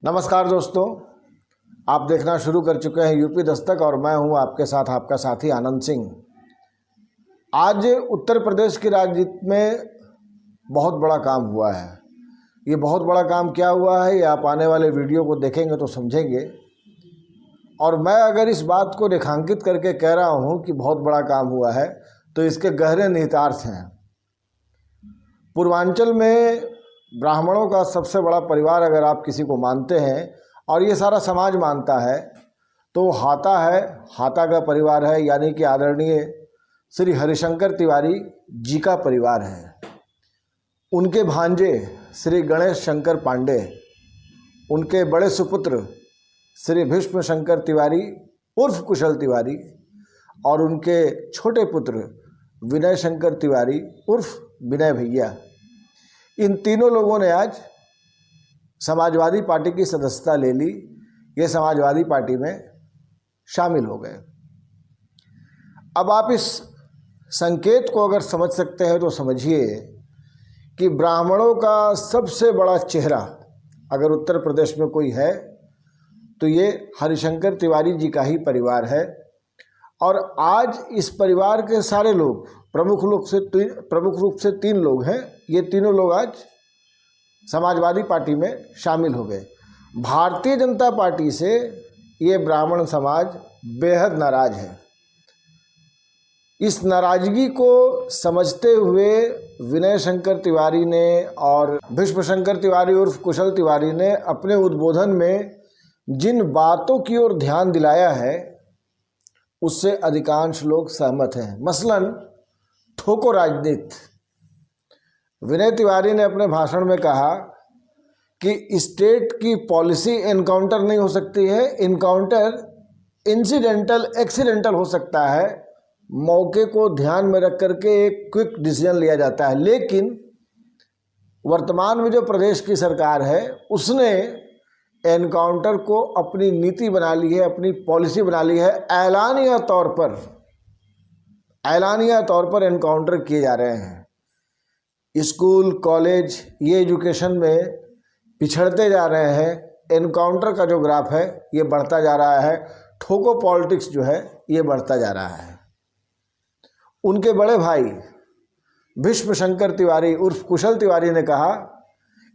नमस्कार दोस्तों, आप देखना शुरू कर चुके हैं यूपी दस्तक और मैं हूं आपके साथ आपका साथी आनंद सिंह। आज उत्तर प्रदेश की राजनीति में बहुत बड़ा काम हुआ है। ये बहुत बड़ा काम क्या हुआ है ये आप आने वाले वीडियो को देखेंगे तो समझेंगे। और मैं अगर इस बात को रेखांकित करके कह रहा हूं कि बहुत बड़ा काम हुआ है तो इसके गहरे निहितार्थ हैं। पूर्वांचल में ब्राह्मणों का सबसे बड़ा परिवार अगर आप किसी को मानते हैं और ये सारा समाज मानता है तो हाता है, हाता का परिवार है, यानी कि आदरणीय श्री हरिशंकर तिवारी जी का परिवार है। उनके भांजे श्री गणेश शंकर पांडे, उनके बड़े सुपुत्र श्री भीष्म शंकर तिवारी उर्फ कुशल तिवारी और उनके छोटे पुत्र विनय शंकर तिवारी उर्फ विनय भैया, इन तीनों लोगों ने आज समाजवादी पार्टी की सदस्यता ले ली। ये समाजवादी पार्टी में शामिल हो गए। अब आप इस संकेत को अगर समझ सकते हैं तो समझिए कि ब्राह्मणों का सबसे बड़ा चेहरा अगर उत्तर प्रदेश में कोई है तो ये हरिशंकर तिवारी जी का ही परिवार है। और आज इस परिवार के सारे लोग प्रमुख रूप से तीन लोग हैं। ये तीनों लोग आज समाजवादी पार्टी में शामिल हो गए। भारतीय जनता पार्टी से ये ब्राह्मण समाज बेहद नाराज है। इस नाराजगी को समझते हुए विनय शंकर तिवारी ने और भीष्म शंकर तिवारी उर्फ कुशल तिवारी ने अपने उद्बोधन में जिन बातों की ओर ध्यान दिलाया है उससे अधिकांश लोग सहमत हैं। मसलन ठोको राजनीति। विनय तिवारी ने अपने भाषण में कहा कि स्टेट की पॉलिसी एनकाउंटर नहीं हो सकती है, इनकाउंटर इंसिडेंटल एक्सीडेंटल हो सकता है। मौके को ध्यान में रख करके एक क्विक डिसीजन लिया जाता है। लेकिन वर्तमान में जो प्रदेश की सरकार है उसने एनकाउंटर को अपनी नीति बना ली है, अपनी पॉलिसी बना ली है। ऐलानिया तौर पर एनकाउंटर किए जा रहे हैं। स्कूल कॉलेज ये एजुकेशन में पिछड़ते जा रहे हैं। एनकाउंटर का जो ग्राफ है ये बढ़ता जा रहा है। ठोको पॉलिटिक्स जो है ये बढ़ता जा रहा है। उनके बड़े भाई भीष्म शंकर तिवारी उर्फ कुशल तिवारी ने कहा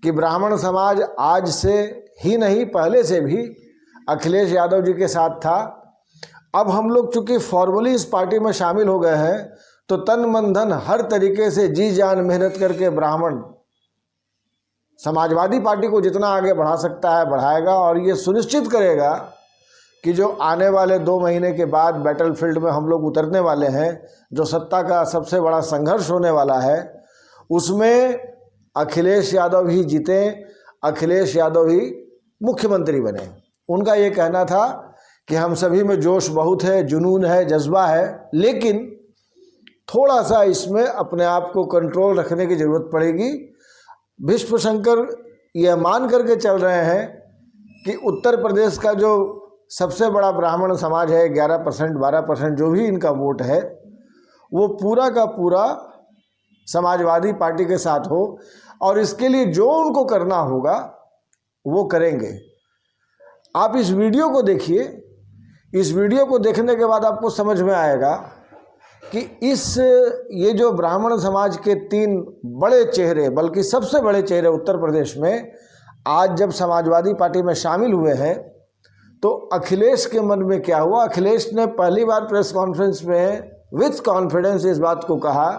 कि ब्राह्मण समाज आज से ही नहीं पहले से भी अखिलेश यादव जी के साथ था। अब हम लोग चूंकि फॉर्मली इस पार्टी में शामिल हो गए हैं तो तन मन धन हर तरीके से जी जान मेहनत करके ब्राह्मण समाजवादी पार्टी को जितना आगे बढ़ा सकता है बढ़ाएगा और ये सुनिश्चित करेगा कि जो आने वाले 2 महीने के बाद बैटलफील्ड में हम लोग उतरने वाले हैं, जो सत्ता का सबसे बड़ा संघर्ष होने वाला है, उसमें अखिलेश यादव ही जीते, अखिलेश यादव ही मुख्यमंत्री बने। उनका ये कहना था कि हम सभी में जोश बहुत है, जुनून है, जज्बा है, लेकिन थोड़ा सा इसमें अपने आप को कंट्रोल रखने की ज़रूरत पड़ेगी। भीष्म शंकर यह मान करके चल रहे हैं कि उत्तर प्रदेश का जो सबसे बड़ा ब्राह्मण समाज है, 11% 12% जो भी इनका वोट है, वो पूरा का पूरा समाजवादी पार्टी के साथ हो और इसके लिए जो उनको करना होगा वो करेंगे। आप इस वीडियो को देखिए। इस वीडियो को देखने के बाद आपको समझ में आएगा कि ये जो ब्राह्मण समाज के 3 बड़े चेहरे, बल्कि सबसे बड़े चेहरे उत्तर प्रदेश में आज जब समाजवादी पार्टी में शामिल हुए हैं तो अखिलेश के मन में क्या हुआ। अखिलेश ने पहली बार प्रेस कॉन्फ्रेंस में विथ कॉन्फिडेंस इस बात को कहा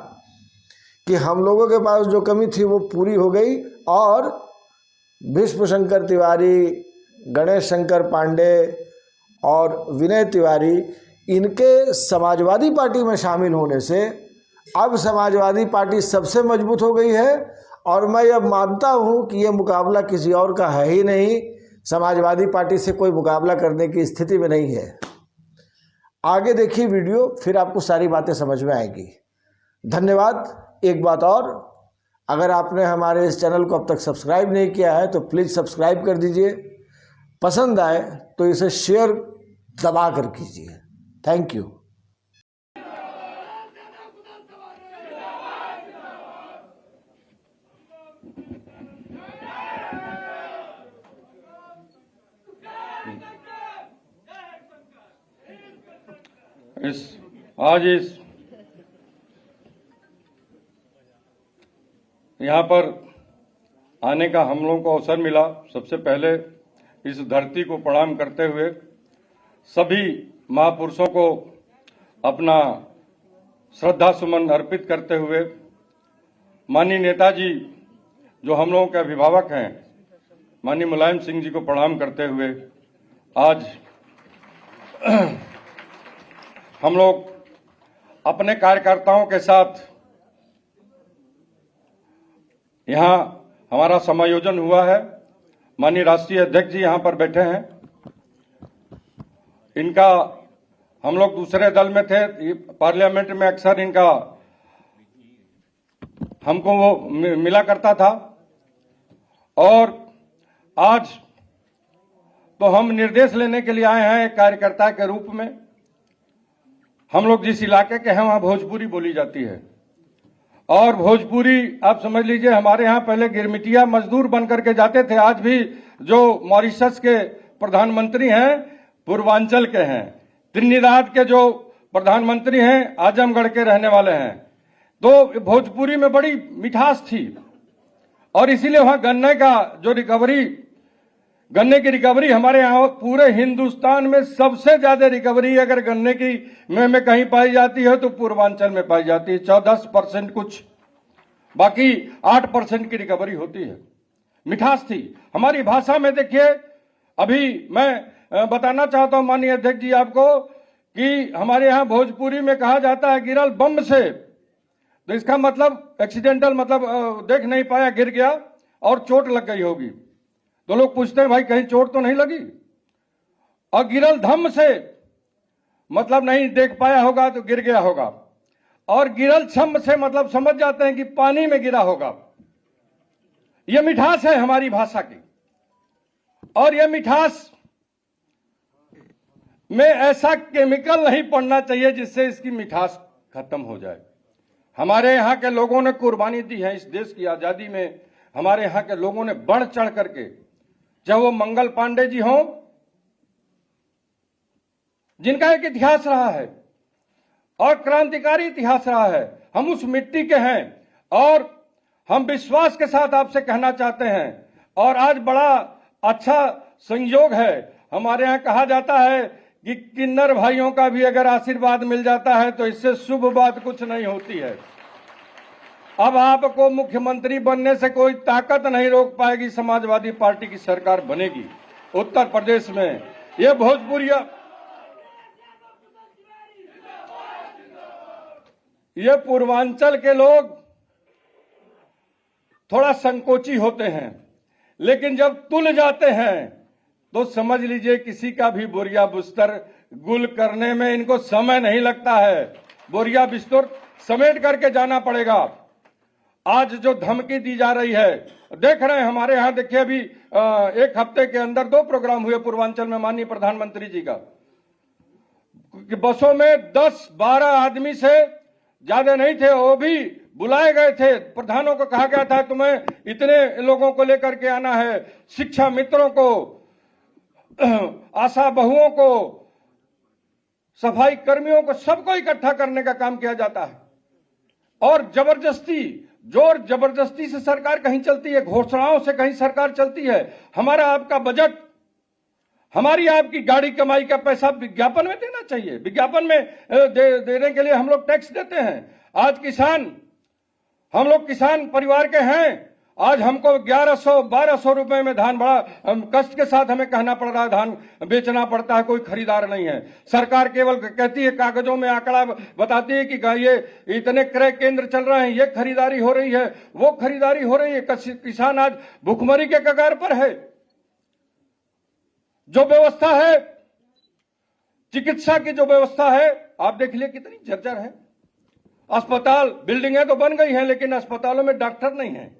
कि हम लोगों के पास जो कमी थी वो पूरी हो गई और भीष्म शंकर तिवारी, गणेश शंकर पांडे और विनय तिवारी, इनके समाजवादी पार्टी में शामिल होने से अब समाजवादी पार्टी सबसे मजबूत हो गई है। और मैं अब मानता हूं कि ये मुकाबला किसी और का है ही नहीं। समाजवादी पार्टी से कोई मुकाबला करने की स्थिति में नहीं है। आगे देखिए वीडियो, फिर आपको सारी बातें समझ में आएगी। धन्यवाद। एक बात और, अगर आपने हमारे इस चैनल को अब तक सब्सक्राइब नहीं किया है तो प्लीज़ सब्सक्राइब कर दीजिए। पसंद आए तो इसे शेयर दबा कर कीजिए। Thank you. आज यहाँ पर आने का हम लोगों को अवसर मिला। सबसे पहले इस धरती को प्रणाम करते हुए सभी महापुरुषों को अपना श्रद्धा सुमन अर्पित करते हुए माननीय नेताजी जो हम लोगों के अभिभावक हैं माननीय मुलायम सिंह जी को प्रणाम करते हुए आज हम लोग अपने कार्यकर्ताओं के साथ यहाँ हमारा समायोजन हुआ है। माननीय राष्ट्रीय अध्यक्ष जी यहाँ पर बैठे हैं। इनका हम लोग दूसरे दल में थे, पार्लियामेंट में अक्सर इनका हमको वो मिला करता था और आज तो हम निर्देश लेने के लिए आए हैं एक कार्यकर्ता के रूप में। हम लोग जिस इलाके के हैं वहां भोजपुरी बोली जाती है और भोजपुरी आप समझ लीजिए हमारे यहाँ पहले गिरमिटिया मजदूर बन करके जाते थे। आज भी जो मॉरिशस के प्रधानमंत्री हैं पूर्वांचल के हैं, त्रिनिदाद के जो प्रधानमंत्री हैं आजमगढ़ के रहने वाले हैं। तो भोजपुरी में बड़ी मिठास थी और इसीलिए वहां गन्ने की रिकवरी हमारे यहाँ पूरे हिंदुस्तान में सबसे ज्यादा रिकवरी अगर गन्ने की में कहीं पाई जाती है तो पूर्वांचल में पाई जाती है। 14% कुछ, बाकी 8% की रिकवरी होती है। मिठास थी हमारी भाषा में। देखिए अभी मैं बताना चाहता हूं माननीय अध्यक्ष जी आपको कि हमारे यहाँ भोजपुरी में कहा जाता है गिरल बम से, तो इसका मतलब एक्सीडेंटल मतलब देख नहीं पाया, गिर गया और चोट लग गई होगी। तो लोग पूछते हैं भाई कहीं चोट तो नहीं लगी। और गिरल धम से मतलब नहीं देख पाया होगा तो गिर गया होगा। और गिरल छम से मतलब समझ जाते हैं कि पानी में गिरा होगा। यह मिठास है हमारी भाषा की और यह मिठास में ऐसा केमिकल नहीं पड़ना चाहिए जिससे इसकी मिठास खत्म हो जाए। हमारे यहाँ के लोगों ने कुर्बानी दी है इस देश की आजादी में। हमारे यहाँ के लोगों ने बढ़ चढ़ करके, चाहे वो मंगल पांडे जी हों जिनका एक इतिहास रहा है और क्रांतिकारी इतिहास रहा है, हम उस मिट्टी के हैं और हम विश्वास के साथ आपसे कहना चाहते हैं। और आज बड़ा अच्छा संयोग है, हमारे यहाँ कहा जाता है कि किन्नर भाइयों का भी अगर आशीर्वाद मिल जाता है तो इससे शुभ बात कुछ नहीं होती है। अब आपको मुख्यमंत्री बनने से कोई ताकत नहीं रोक पाएगी। समाजवादी पार्टी की सरकार बनेगी उत्तर प्रदेश में। ये भोजपुरिया, ये पूर्वांचल के लोग थोड़ा संकोची होते हैं, लेकिन जब तुल जाते हैं तो समझ लीजिए किसी का भी बोरिया बिस्तर गुल करने में इनको समय नहीं लगता है। बोरिया बिस्तर समेट करके जाना पड़ेगा। आज जो धमकी दी जा रही है, देख रहे हैं हमारे यहाँ, देखिए अभी एक हफ्ते के अंदर 2 प्रोग्राम हुए पूर्वांचल में माननीय प्रधानमंत्री जी का। बसों में 10-12 आदमी से ज्यादा नहीं थे, वो भी बुलाए गए थे। प्रधानों को कहा गया था तुम्हें इतने लोगों को लेकर के आना है, शिक्षा मित्रों को, आशा बहुओं को, सफाई कर्मियों को, सबको इकट्ठा करने का काम किया जाता है। और जोर जबरदस्ती से सरकार कहीं चलती है, घोषणाओं से कहीं सरकार चलती है। हमारा आपका बजट, हमारी आपकी गाड़ी कमाई का पैसा विज्ञापन में देना चाहिए। विज्ञापन में देने के लिए हम लोग टैक्स देते हैं। आज हम लोग किसान परिवार के हैं। आज हमको 1100-1200 रुपए में धान, बड़ा कष्ट के साथ हमें कहना पड़ रहा है, धान बेचना पड़ता है, कोई खरीदार नहीं है। सरकार केवल कहती है, कागजों में आंकड़ा बताती है कि ये इतने क्रय केंद्र चल रहे हैं, ये खरीदारी हो रही है, वो खरीदारी हो रही है। किसान आज भुखमरी के कगार पर है। जो व्यवस्था है, चिकित्सा की जो व्यवस्था है, आप देख लीजिए कितनी जर्जर है। अस्पताल, बिल्डिंगें तो बन गई हैं, लेकिन अस्पतालों में डॉक्टर नहीं है।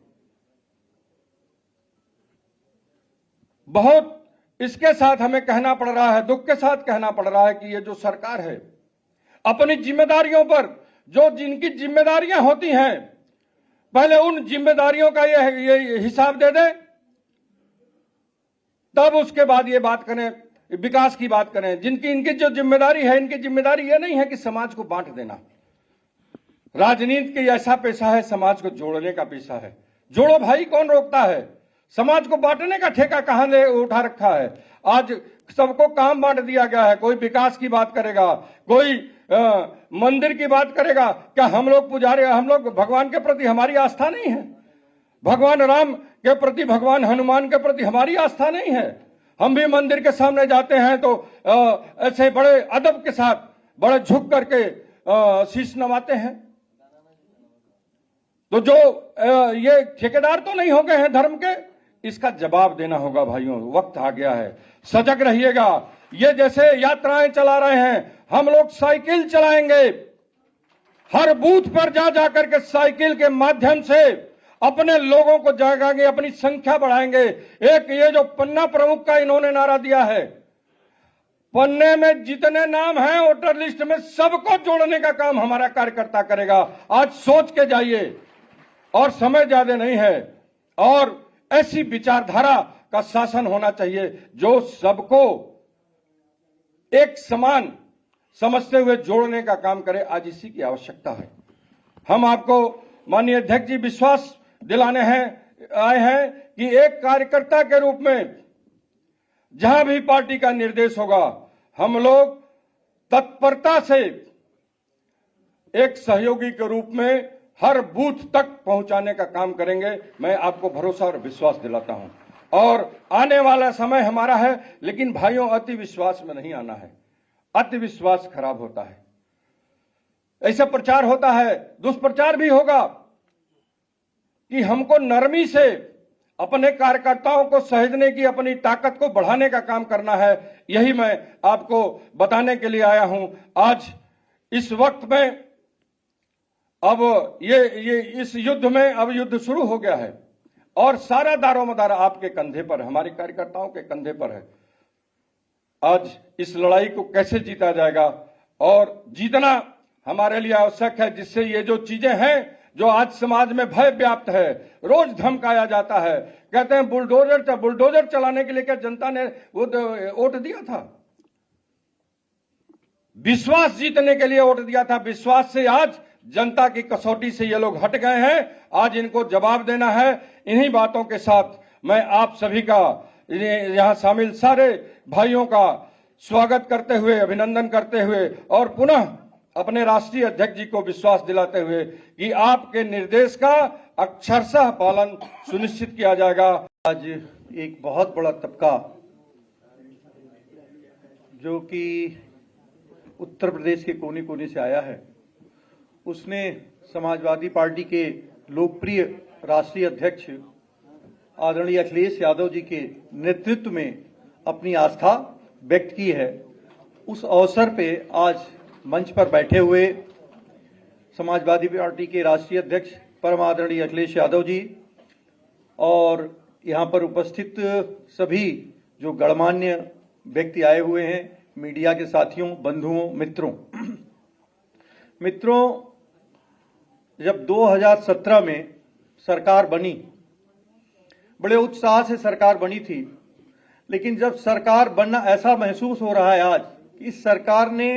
बहुत इसके साथ हमें कहना पड़ रहा है, दुख के साथ कहना पड़ रहा है कि ये जो सरकार है अपनी जिम्मेदारियों पर, जो जिनकी जिम्मेदारियां होती हैं, पहले उन जिम्मेदारियों का ये हिसाब दे दे, तब उसके बाद ये बात करें। विकास की बात करें, जिनकी इनकी जो जिम्मेदारी है, इनकी जिम्मेदारी यह नहीं है कि समाज को बांट देना। राजनीति की ऐसा पेशा है, समाज को जोड़ने का पेशा है। जोड़ो भाई, कौन रोकता है? समाज को बांटने का ठेका कहां ले उठा रखा है? आज सबको काम बांट दिया गया है। कोई विकास की बात करेगा, कोई मंदिर की बात करेगा। क्या हम लोग पुजारी, हम लोग भगवान के प्रति हमारी आस्था नहीं है? भगवान राम के प्रति, भगवान हनुमान के प्रति हमारी आस्था नहीं है? हम भी मंदिर के सामने जाते हैं तो ऐसे बड़े अदब के साथ, बड़े झुक करके शीश नवाते हैं। तो जो ये ठेकेदार तो नहीं हो गए हैं धर्म के, इसका जवाब देना होगा भाइयों। वक्त आ गया है, सजग रहिएगा। ये जैसे यात्राएं चला रहे हैं, हम लोग साइकिल चलाएंगे। हर बूथ पर जा जाकर के साइकिल के माध्यम से अपने लोगों को जगाएंगे, अपनी संख्या बढ़ाएंगे। एक ये जो पन्ना प्रमुख का इन्होंने नारा दिया है, पन्ने में जितने नाम हैं वोटर लिस्ट में, सबको जोड़ने का काम हमारा कार्यकर्ता करेगा। आज सोच के जाइए, और समय ज्यादा नहीं है। और ऐसी विचारधारा का शासन होना चाहिए जो सबको एक समान समझते हुए जोड़ने का काम करे। आज इसी की आवश्यकता है। हम आपको माननीय अध्यक्ष जी विश्वास दिलाने आए हैं कि एक कार्यकर्ता के रूप में जहां भी पार्टी का निर्देश होगा, हम लोग तत्परता से एक सहयोगी के रूप में हर बूथ तक पहुंचाने का काम करेंगे। मैं आपको भरोसा और विश्वास दिलाता हूं। और आने वाला समय हमारा है, लेकिन भाइयों अति विश्वास में नहीं आना है। अति विश्वास खराब होता है। ऐसा प्रचार होता है, दुष्प्रचार भी होगा कि हमको नरमी से अपने कार्यकर्ताओं को सहेजने की, अपनी ताकत को बढ़ाने का काम करना है। यही मैं आपको बताने के लिए आया हूं। आज इस वक्त में अब ये इस युद्ध में अब युद्ध शुरू हो गया है और सारा दारोमदार आपके कंधे पर, हमारे कार्यकर्ताओं के कंधे पर है। आज इस लड़ाई को कैसे जीता जाएगा और जीतना हमारे लिए आवश्यक है, जिससे ये जो चीजें हैं जो आज समाज में भय व्याप्त है, रोज धमकाया जाता है। कहते हैं बुलडोजर चलाने के लिए क्या जनता ने वोट दिया था? विश्वास जीतने के लिए वोट दिया था। विश्वास से आज जनता की कसौटी से ये लोग हट गए हैं। आज इनको जवाब देना है। इन्हीं बातों के साथ मैं आप सभी का, यहां शामिल सारे भाइयों का स्वागत करते हुए, अभिनंदन करते हुए और पुनः अपने राष्ट्रीय अध्यक्ष जी को विश्वास दिलाते हुए कि आपके निर्देश का अक्षरशः पालन सुनिश्चित किया जाएगा। आज एक बहुत बड़ा तबका जो कि उत्तर प्रदेश के कोने कोने से आया है, उसने समाजवादी पार्टी के लोकप्रिय राष्ट्रीय अध्यक्ष आदरणीय अखिलेश यादव जी के नेतृत्व में अपनी आस्था व्यक्त की है। उस अवसर पे आज मंच पर बैठे हुए समाजवादी पार्टी के राष्ट्रीय अध्यक्ष परम आदरणीय अखिलेश यादव जी और यहाँ पर उपस्थित सभी जो गणमान्य व्यक्ति आए हुए हैं, मीडिया के साथियों, बंधुओं, मित्रों, जब 2017 में सरकार बनी, बड़े उत्साह से सरकार बनी थी, लेकिन जब सरकार बनना ऐसा महसूस हो रहा है आज कि इस सरकार ने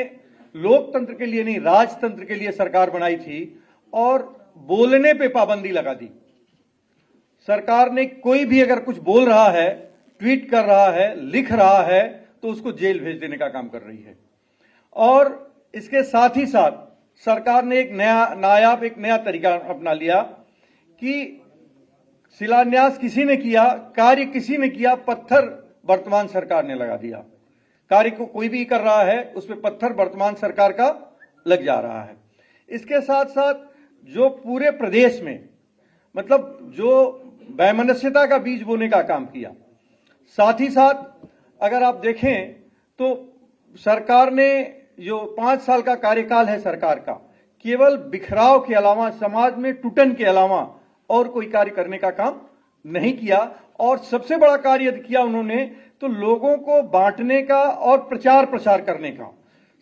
लोकतंत्र के लिए नहीं, राजतंत्र के लिए सरकार बनाई थी और बोलने पे पाबंदी लगा दी। सरकार ने कोई भी अगर कुछ बोल रहा है, ट्वीट कर रहा है, लिख रहा है, तो उसको जेल भेज देने का काम कर रही है। और इसके साथ ही साथ सरकार ने एक नया तरीका अपना लिया कि शिलान्यास किसी ने किया, कार्य किसी ने किया, पत्थर वर्तमान सरकार ने लगा दिया। कार्य को कोई भी कर रहा है, उस पर पत्थर वर्तमान सरकार का लग जा रहा है। इसके साथ साथ जो पूरे प्रदेश में मतलब जो वैमनस्यता का बीज बोने का काम किया, साथ ही साथ अगर आप देखें तो सरकार ने जो 5 साल का कार्यकाल है सरकार का, केवल बिखराव के अलावा, समाज में टूटन के अलावा और कोई कार्य करने का काम नहीं किया। और सबसे बड़ा कार्य यदि किया उन्होंने तो लोगों को बांटने का और प्रचार प्रसार करने का।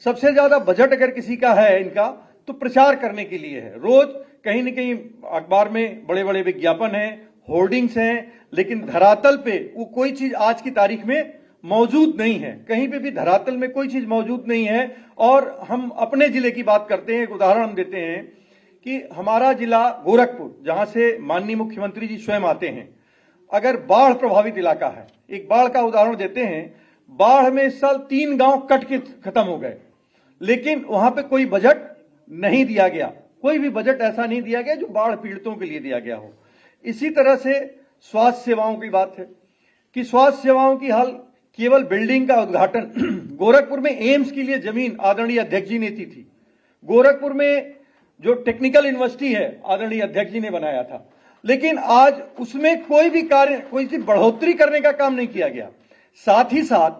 सबसे ज्यादा बजट अगर किसी का है इनका तो प्रचार करने के लिए है। रोज कहीं न कहीं अखबार में बड़े बड़े विज्ञापन हैं, होर्डिंग्स हैं, लेकिन धरातल पे वो कोई चीज आज की तारीख में मौजूद नहीं है, कहीं पे भी धरातल में कोई चीज मौजूद नहीं है। और हम अपने जिले की बात करते हैं, एक उदाहरण हम देते हैं कि हमारा जिला गोरखपुर, जहां से माननीय मुख्यमंत्री जी स्वयं आते हैं, अगर बाढ़ प्रभावित इलाका है, एक बाढ़ का उदाहरण देते हैं, बाढ़ में इस साल 3 गांव कट के खत्म हो गए, लेकिन वहां पे कोई बजट नहीं दिया गया, कोई भी बजट ऐसा नहीं दिया गया जो बाढ़ पीड़ितों के लिए दिया गया हो। इसी तरह से स्वास्थ्य सेवाओं की बात है कि स्वास्थ्य सेवाओं की हाल केवल बिल्डिंग का उद्घाटन गोरखपुर में एम्स के लिए जमीन आदरणीय अध्यक्ष जी ने दी थी, गोरखपुर में जो टेक्निकल यूनिवर्सिटी है आदरणीय अध्यक्ष जी ने बनाया था, लेकिन आज उसमें कोई भी कार्य, कोई सी बढ़ोतरी करने का काम नहीं किया गया। साथ ही साथ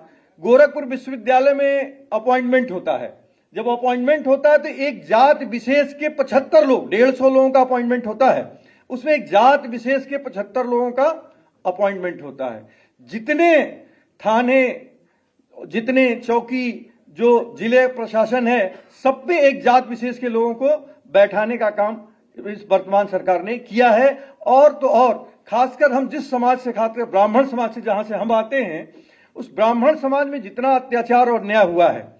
गोरखपुर विश्वविद्यालय में अपॉइंटमेंट होता है, जब अपॉइंटमेंट होता है तो एक जात विशेष के 75 लोग, 150 लोगों का अपॉइंटमेंट होता है, उसमें एक जात विशेष के 75 लोगों का अपॉइंटमेंट होता है। जितने थाने, जितने चौकी, जो जिले प्रशासन है, सब पे एक जात विशेष के लोगों को बैठाने का काम इस वर्तमान सरकार ने किया है। और तो और खासकर हम जिस समाज से खाते हैं, ब्राह्मण समाज से जहां से हम आते हैं, उस ब्राह्मण समाज में जितना अत्याचार और अन्याय हुआ है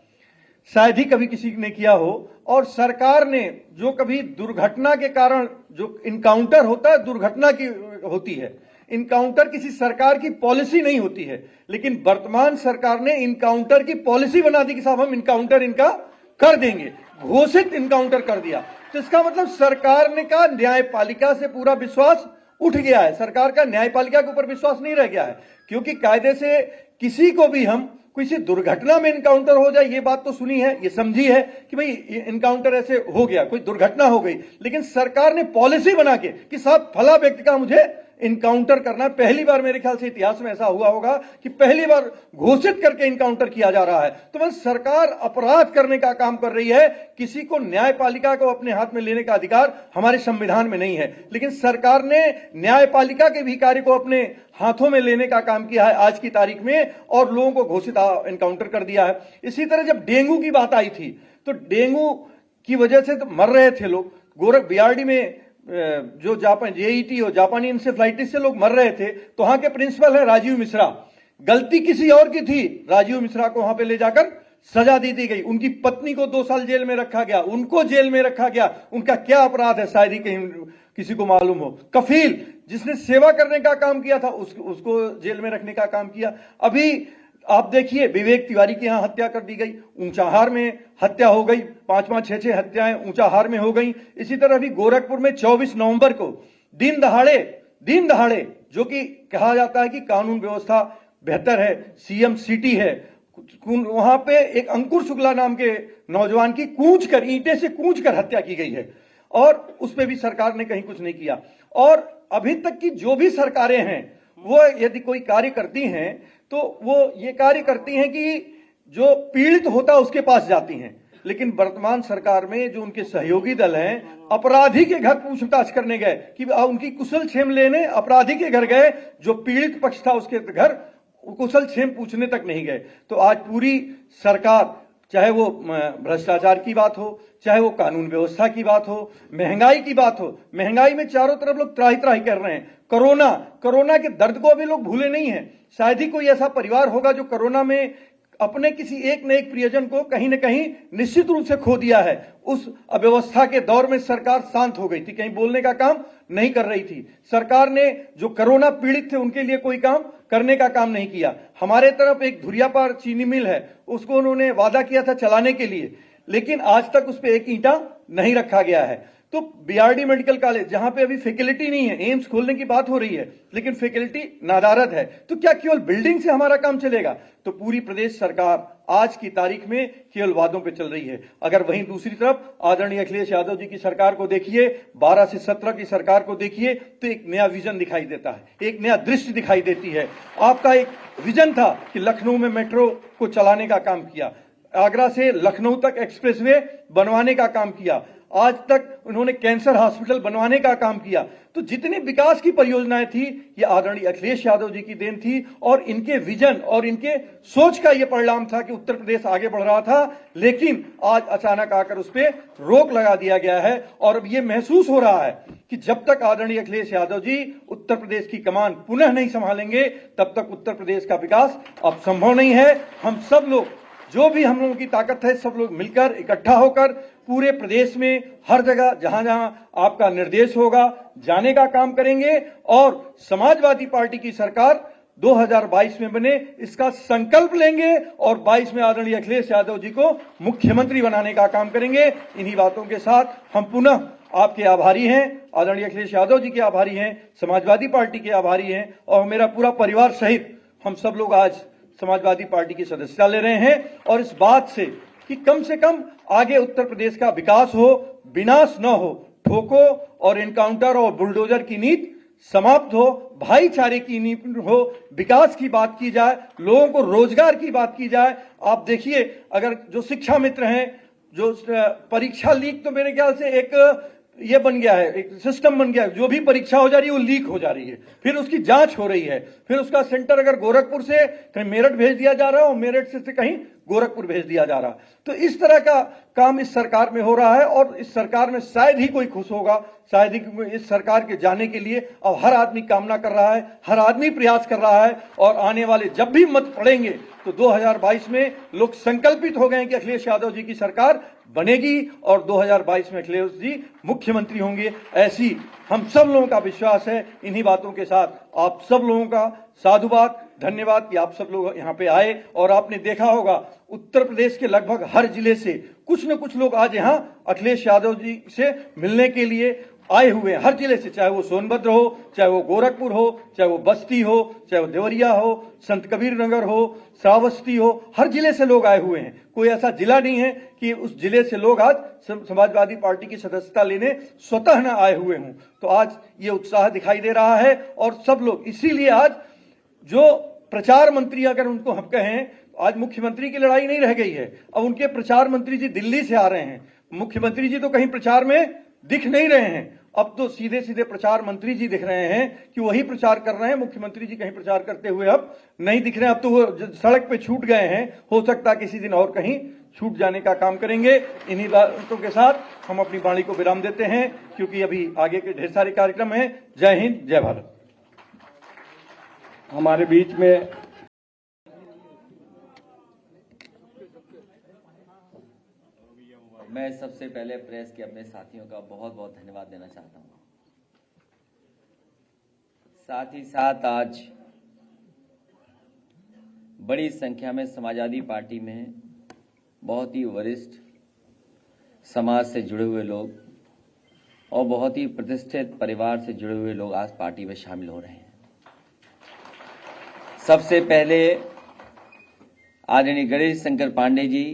शायद ही कभी किसी ने किया हो। और सरकार ने जो कभी दुर्घटना के कारण जो इनकाउंटर होता है, दुर्घटना की होती है, इनकाउंटर किसी सरकार की पॉलिसी नहीं होती है, लेकिन वर्तमान सरकार ने इनकाउंटर की पॉलिसी बना दी कि साहब हम इनकाउंटर इनका कर देंगे, घोषित इनकाउंटर कर दिया। तो इसका मतलब सरकार ने का न्यायपालिका से पूरा विश्वास उठ गया है, सरकार का न्यायपालिका के ऊपर विश्वास नहीं रह गया है, क्योंकि कायदे से किसी को भी हम किसी दुर्घटना में इनकाउंटर हो जाए, ये बात तो सुनी है, ये समझी है कि भाई इनकाउंटर ऐसे हो गया, कोई दुर्घटना हो गई, लेकिन सरकार ने पॉलिसी बना के कि साहब फला व्यक्ति का मुझे इनकाउंटर करना है। पहली बार मेरे ख्याल से इतिहास में ऐसा हुआ होगा कि पहली बार घोषित करके इनकाउंटर किया जा रहा है। तो बस सरकार अपराध करने का काम कर रही है, किसी को न्यायपालिका को अपने हाथ में लेने का अधिकार हमारे संविधान में नहीं है, लेकिन सरकार ने न्यायपालिका के भी कार्य को अपने हाथों में लेने का काम किया है आज की तारीख में, और लोगों को घोषित इनकाउंटर कर दिया है। इसी तरह जब डेंगू की बात आई थी तो डेंगू की वजह से तो मर रहे थे लोग, गोरख बीआरडी में जो जापान जेईटी हो, जापानी इंसेफ्लाइटिस से लोग मर रहे थे, तो वहां के प्रिंसिपल है राजीव मिश्रा, गलती किसी और की थी, राजीव मिश्रा को वहां पे ले जाकर सजा दे दी गई, उनकी पत्नी को 2 साल जेल में रखा गया, उनको जेल में रखा गया, उनका क्या अपराध है शायद ही कहीं किसी को मालूम हो। कफील जिसने सेवा करने का काम किया था उसको जेल में रखने का काम किया। अभी आप देखिए विवेक तिवारी की यहां हत्या कर दी गई, ऊंचाहार में हत्या हो गई, 5-5, 6-6 हत्याएं ऊंचाहार में हो गई। इसी तरह भी गोरखपुर में 24 नवंबर को दिन दहाड़े जो कि कहा जाता है कि कानून व्यवस्था बेहतर है, सीएम सिटी है, वहां पे एक अंकुर शुक्ला नाम के नौजवान की ईंटे से कूच कर हत्या की गई है, और उस पर भी सरकार ने कहीं कुछ नहीं किया। और अभी तक की जो भी सरकारें हैं वो यदि कोई कार्य करती हैं तो वो ये कार्य करती हैं कि जो पीड़ित होता है उसके पास जाती हैं, लेकिन वर्तमान सरकार में जो उनके सहयोगी दल हैं, अपराधी के घर पूछताछ करने गए कि उनकी कुशल क्षेम लेने अपराधी के घर गए, जो पीड़ित पक्ष था उसके घर कुशल क्षेम पूछने तक नहीं गए। तो आज पूरी सरकार, चाहे वो भ्रष्टाचार की बात हो, चाहे वो कानून व्यवस्था की बात हो, महंगाई की बात हो, महंगाई में चारों तरफ लोग त्राही त्राही कर रहे हैं। कोरोना के दर्द को अभी लोग भूले नहीं है। शायद ही कोई ऐसा परिवार होगा जो कोरोना में अपने किसी एक न एक प्रियजन को कहीं न कहीं निश्चित रूप से खो दिया है। उस अव्यवस्था के दौर में सरकार शांत हो गई थी, कहीं बोलने का काम नहीं कर रही थी। सरकार ने जो कोरोना पीड़ित थे उनके लिए कोई काम करने का काम नहीं किया। हमारे तरफ एक धुरियापार चीनी मिल है, उसको उन्होंने वादा किया था चलाने के लिए, लेकिन आज तक उस पर एक ईंटा नहीं रखा गया है। तो बीआरडी मेडिकल कॉलेज जहां पे अभी फैसिलिटी नहीं है, एम्स खोलने की बात हो रही है लेकिन फैसिलिटी नादारद है, तो क्या केवल बिल्डिंग से हमारा काम चलेगा? तो पूरी प्रदेश सरकार आज की तारीख में केवल वादों पे चल रही है। अगर वहीं दूसरी तरफ आदरणीय अखिलेश यादव जी की सरकार को देखिए, 12 से 17 की सरकार को देखिए, तो एक नया विजन दिखाई देता है, एक नया दृश्य दिखाई देती है। आपका एक विजन था कि लखनऊ में मेट्रो को चलाने का काम किया, आगरा से लखनऊ तक एक्सप्रेसवे बनवाने का काम किया, आज तक उन्होंने कैंसर हॉस्पिटल बनवाने का काम किया। तो जितनी विकास की परियोजनाएं थी ये आदरणीय अखिलेश यादव जी की देन थी और इनके विजन और इनके सोच का ये परिणाम था कि उत्तर प्रदेश आगे बढ़ रहा था। लेकिन आज अचानक आकर उस पर रोक लगा दिया गया है और अब ये महसूस हो रहा है कि जब तक आदरणीय अखिलेश यादव जी उत्तर प्रदेश की कमान पुनः नहीं संभालेंगे तब तक उत्तर प्रदेश का विकास अब संभव नहीं है। हम सब लोग, जो भी हम लोगों की ताकत है, सब लोग मिलकर इकट्ठा होकर पूरे प्रदेश में हर जगह जहां जहां आपका निर्देश होगा जाने का काम करेंगे और समाजवादी पार्टी की सरकार 2022 में बने इसका संकल्प लेंगे और 22 में आदरणीय अखिलेश यादव जी को मुख्यमंत्री बनाने का काम करेंगे। इन्हीं बातों के साथ हम पुनः आपके आभारी हैं, आदरणीय अखिलेश यादव जी के आभारी हैं, समाजवादी पार्टी के आभारी हैं और मेरा पूरा परिवार सहित हम सब लोग आज समाजवादी पार्टी की सदस्यता ले रहे हैं और इस बात से कि कम से कम आगे उत्तर प्रदेश का विकास हो, विनाश न हो, ठोको और एनकाउंटर और बुलडोजर की नीति समाप्त हो, भाईचारे की नीति हो, विकास की बात की जाए, लोगों को रोजगार की बात की जाए। आप देखिए, अगर जो शिक्षा मित्र हैं, जो परीक्षा लीक, तो मेरे ख्याल से एक ये बन गया है, एक सिस्टम बन गया है, जो भी परीक्षा हो जा रही है वो लीक हो जा रही है, फिर उसकी जांच हो रही है, फिर उसका सेंटर अगर गोरखपुर से कहीं मेरठ भेज दिया जा रहा है और मेरठ से कहीं गोरखपुर भेज दिया जा रहा है। तो इस तरह का काम इस सरकार में हो रहा है और इस सरकार में शायद ही कोई खुश होगा, शायद ही इस सरकार के जाने के लिए अब हर आदमी कामना कर रहा है, हर आदमी प्रयास कर रहा है और आने वाले जब भी मत पड़ेंगे तो 2022 में लोग संकल्पित हो गए हैं कि अखिलेश यादव जी की सरकार बनेगी और 2022 में अखिलेश जी मुख्यमंत्री होंगे। ऐसी हम सब लोगों का विश्वास है। इन्हीं बातों के साथ आप सब लोगों का साधुवाद, धन्यवाद कि आप सब लोग यहाँ पे आए और आपने देखा होगा उत्तर प्रदेश के लगभग हर जिले से कुछ न कुछ लोग आज यहाँ अखिलेश यादव जी से मिलने के लिए आए हुए हैं, हर जिले से, चाहे वो सोनभद्र हो, चाहे वो गोरखपुर हो, चाहे वो बस्ती हो, चाहे वो देवरिया हो, संत कबीर नगर हो, श्रावस्ती हो, हर जिले से लोग आए हुए हैं। कोई ऐसा जिला नहीं है कि उस जिले से लोग आज समाजवादी पार्टी की सदस्यता लेने स्वतः न आए हुए हों। तो आज ये उत्साह दिखाई दे रहा है और सब लोग, इसीलिए आज जो प्रचार मंत्री, अगर उनको हम कहें, आज मुख्यमंत्री की लड़ाई नहीं रह गई है, अब उनके प्रचार मंत्री जी दिल्ली से आ रहे हैं। मुख्यमंत्री जी तो कहीं प्रचार में दिख नहीं रहे हैं, अब तो सीधे सीधे प्रचार मंत्री जी दिख रहे हैं कि वही प्रचार कर रहे हैं। मुख्यमंत्री जी कहीं प्रचार करते हुए अब नहीं दिख रहे हैं, अब तो वो सड़क पे छूट गए हैं। हो सकता है किसी दिन और कहीं छूट जाने का काम करेंगे। इन्हीं बातों के साथ हम अपनी वाणी को विराम देते हैं क्योंकि अभी आगे के ढेर सारे कार्यक्रम हैं। जय हिंद, जय भारत। हमारे बीच में मैं सबसे पहले प्रेस के अपने साथियों का बहुत बहुत धन्यवाद देना चाहता हूं। साथ ही साथ आज बड़ी संख्या में समाजवादी पार्टी में बहुत ही वरिष्ठ समाज से जुड़े हुए लोग और बहुत ही प्रतिष्ठित परिवार से जुड़े हुए लोग आज पार्टी में शामिल हो रहे हैं। सबसे पहले आदरणीय गणेश शंकर पांडे जी,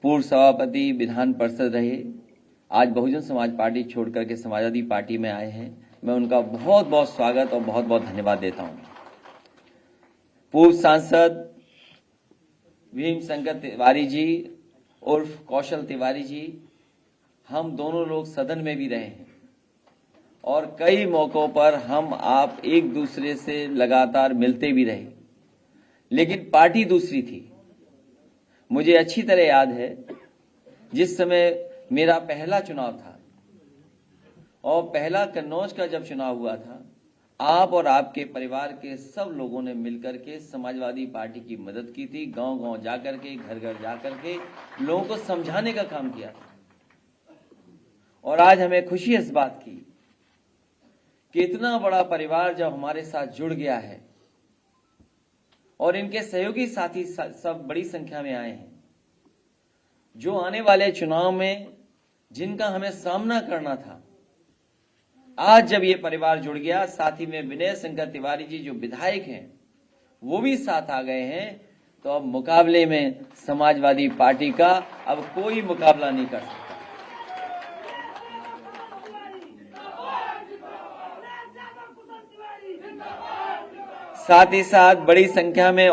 पूर्व सभापति विधान परिषद रहे, आज बहुजन समाज पार्टी छोड़ करके समाजवादी पार्टी में आए हैं। मैं उनका बहुत बहुत स्वागत और बहुत बहुत धन्यवाद देता हूं। पूर्व सांसद भीम शंकर तिवारी जी उर्फ कौशल तिवारी जी, हम दोनों लोग सदन में भी रहे हैं और कई मौकों पर हम आप एक दूसरे से लगातार मिलते भी रहे, लेकिन पार्टी दूसरी थी। मुझे अच्छी तरह याद है जिस समय मेरा पहला चुनाव था और पहला कन्नौज का जब चुनाव हुआ था, आप और आपके परिवार के सब लोगों ने मिलकर के समाजवादी पार्टी की मदद की थी। गांव-गांव जाकर के, घर-घर जाकर के लोगों को समझाने का काम किया था। और आज हमें खुशी इस बात की कि इतना बड़ा परिवार जब हमारे साथ जुड़ गया है और इनके सहयोगी साथी सब बड़ी संख्या में आए हैं, जो आने वाले चुनाव में जिनका हमें सामना करना था, आज जब ये परिवार जुड़ गया, साथ ही में विनय शंकर तिवारी जी जो विधायक हैं वो भी साथ आ गए हैं, तो अब मुकाबले में समाजवादी पार्टी का अब कोई मुकाबला नहीं कर सकता। साथ ही साथ बड़ी संख्या में